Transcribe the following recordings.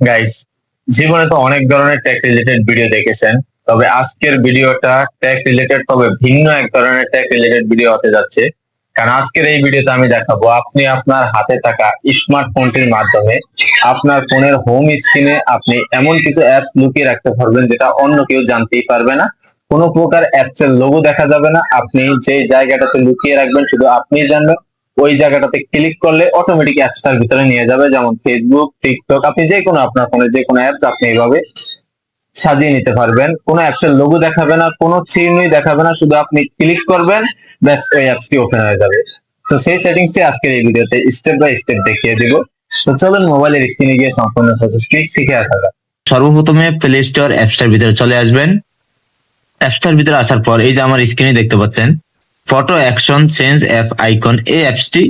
Guys, জীবনে তো অনেক ধরনের টেক রিলেটেড ভিডিও দেখেছেন, তবে আজকের ভিডিওটা টেক রিলেটেড, তবে ভিন্ন এক ধরনের টেক রিলেটেড ভিডিও হতে যাচ্ছে। কারণ আজকের এই ভিডিওতে আমি দেখাবো আপনি আপনার হাতে থাকা স্মার্টফোনটির মাধ্যমে আপনার ফোনের হোম স্ক্রিনে আপনি এমন কিছু অ্যাপস লুকিয়ে রাখতে পারবেন যেটা অন্য কেউ জানতেই পারবে না। কোনো প্রকার অ্যাপস এর লোগো দেখা যাবে না। আপনি যে জায়গাটাতে লুকিয়ে রাখবেন শুধু আপনিই জানবেন। ওই জায়গাটাতে ক্লিক করলে অটোমেটিক অ্যাপসটার ভিতরে নিয়ে যাবে, যেমন ফেসবুক, টিকটক। আপনি যে কোনো আপনার ফোনে যে কোনো অ্যাপস আপনি এইভাবে সাজিয়ে নিতে পারবেন। কোনো অ্যাপস এর লোগো দেখাবে না, কোনো চিহ্নই দেখাবে না, শুধু আপনি ক্লিক করবেন, ব্যাস ওই অ্যাপসটি ওপেন হয়ে যাবে। তো সেই সেটিংসটি আজকের এই ভিডিওতে স্টেপ বাই স্টেপ দেখিয়ে দিব। তো চলুন মোবাইলের স্ক্রিনে গিয়ে সম্পূর্ণ প্রসেসটি শিখে আসা যাক। সর্বপ্রথমে প্লে স্টোর অ্যাপসটার ভিতরে চলে আসবেন। অ্যাপসটার ভিতরে আসার পর এই যে আমার স্ক্রিনে দেখতে পাচ্ছেন photo action change app icon, এই অ্যাপসটি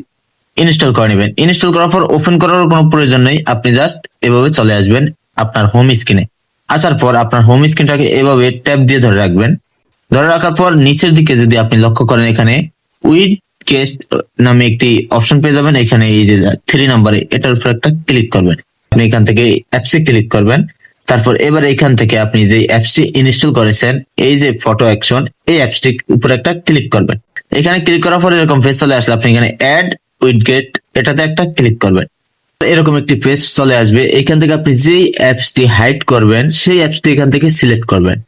ইনস্টল করে নেবেন। ইনস্টল করার পর ওপেন করার কোনো প্রয়োজন নেই, আপনি জাস্ট এভাবে চলে আসবেন আপনার হোম স্ক্রিনে। আসার পর আপনার হোম স্ক্রিনটাকে এভাবে ট্যাপ দিয়ে ধরে রাখবেন। ধরে রাখার পর নিচের দিকে যদি আপনি লক্ষ্য করেন, এখানে উইড কেস্ট নামে একটি অপশন পেয়ে যাবেন। এখানে এই যে 3 নম্বরে, এটার উপর একটা ক্লিক করবেন। আপনি এখান থেকে অ্যাপসে ক্লিক করবেন। তারপর এবার এখান থেকে আপনি যে অ্যাপসটি ইনস্টল করেছেন, এই যে ফটো অ্যাকশন, এই অ্যাপসটির উপর একটা ক্লিক করবেন। এখানে ক্লিক করার পর এরকম পেজ চলে আসলে আপনি এখানে অ্যাড উইডগেট এটাতে একটা ক্লিক করবেন। এরকম একটি পেজ চলে আসবে। এখান থেকে আপনি যেই অ্যাপসটি হাইড করবেন সেই অ্যাপসটি এখান থেকে সিলেক্ট করবেন।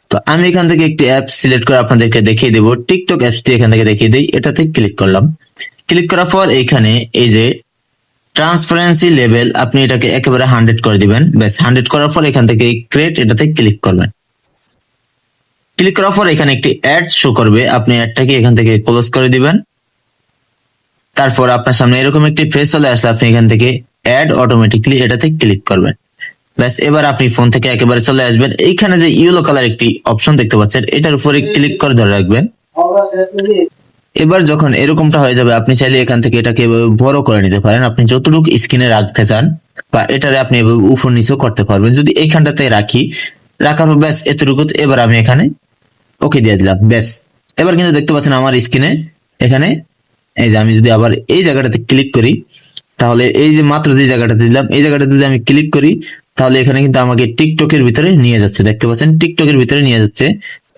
তো আমি এখান থেকে একটি অ্যাপ সিলেক্ট করে আপনাদেরকে দেখিয়ে দেবো। টিকটক অ্যাপসটি এখান থেকে দেখিয়ে দিই, এটাতে ক্লিক করলাম। ক্লিক করার পর এখানে এই যে ট্রান্সপারেন্সি লেভেল, আপনি এটাকে একেবারে 100 করে দিবেন। ব্যাস 100 করার পর এখান থেকে ক্রিয়েট এটাতে ক্লিক করবেন। ক্লিক করার পর এখানে একটি অ্যাড শো করবে, আপনি অ্যাডটাকে এখান থেকে ক্লোজ করে দিবেন। তারপর আপনার সামনে এরকম একটি পেজ চলে আসলে আপনি এখান থেকে অ্যাড অটোমেটিকলি এটাতে ক্লিক করবেন। ব্যাস এবার আপনি ফোন থেকে একেবারে চলে আসবেন। এইখানে যে ইয়েলো কালার একটি অপশন দেখতে পাচ্ছেন, এটার উপরে ক্লিক করে ধরে রাখবেন। এবার যখন এরকমটা হয়ে যাবে, আপনি চাইলে এখান থেকে এটাকে বড় করে নিতে পারেন। আপনি যতটুকু স্ক্রিনে রাখতে চান বা এটারে আপনি উপর নিচেও করতে পারবেন। যদি এইখানটাতে রাখি, রাখার পর ব্যাস এতটুকু। এবার আমি এখানে ওকে দিয়ে দিলাম। ব্যাস এবার কিন্তু দেখতে পাচ্ছেন আমার স্ক্রিনে এখানে এই যে আমি যদি আবার এই জায়গাটাতে ক্লিক করি, তাহলে এই যে মাত্র যে জায়গাটাতে দিলাম, এই জায়গাটাতে যদি আমি ক্লিক করি, তাহলে এখানে কিন্তু আমাকে টিকটকের ভিতরে নিয়ে যাচ্ছে। দেখতে পাচ্ছেন টিকটকের ভিতরে নিয়ে যাচ্ছে।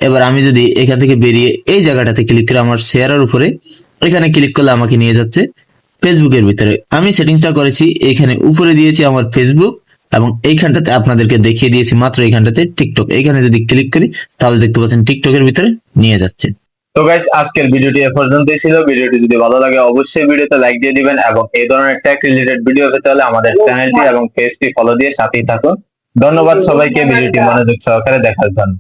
এবার আমি যদি এখান থেকে বেরিয়ে এই জায়গাটাতে ক্লিক করে আমার শেয়ারের উপরে এখানে ক্লিক করলে আমাকে নিয়ে যাচ্ছে ফেসবুকের ভিতরে। আমি সেটিংসটা করেছি, এখানে উপরে দিয়েছি আমার ফেসবুক এবং এইখানটাতে আপনাদেরকে দেখিয়ে দিয়েছি মাত্র এইখানটাতে টিকটক। এইখানে যদি ক্লিক করি তাহলে দেখতে পাচ্ছেন টিকটকের ভিতরে নিয়ে যাচ্ছে। তো গাইস, আজকের ভিডিওটি এ পর্যন্তই ছিল। ভিডিওটি যদি ভালো লাগে অবশ্যই ভিডিওতে লাইক দিয়ে দিবেন এবং এই ধরনের টেক রিলেটেড ভিডিও পেতে হলে আমাদের চ্যানেলটি এবং পেজটি ফলো দিয়ে সাথেই থাকুন। ধন্যবাদ সবাইকে ভিডিওটি মনোযোগ সহকারে দেখার জন্য।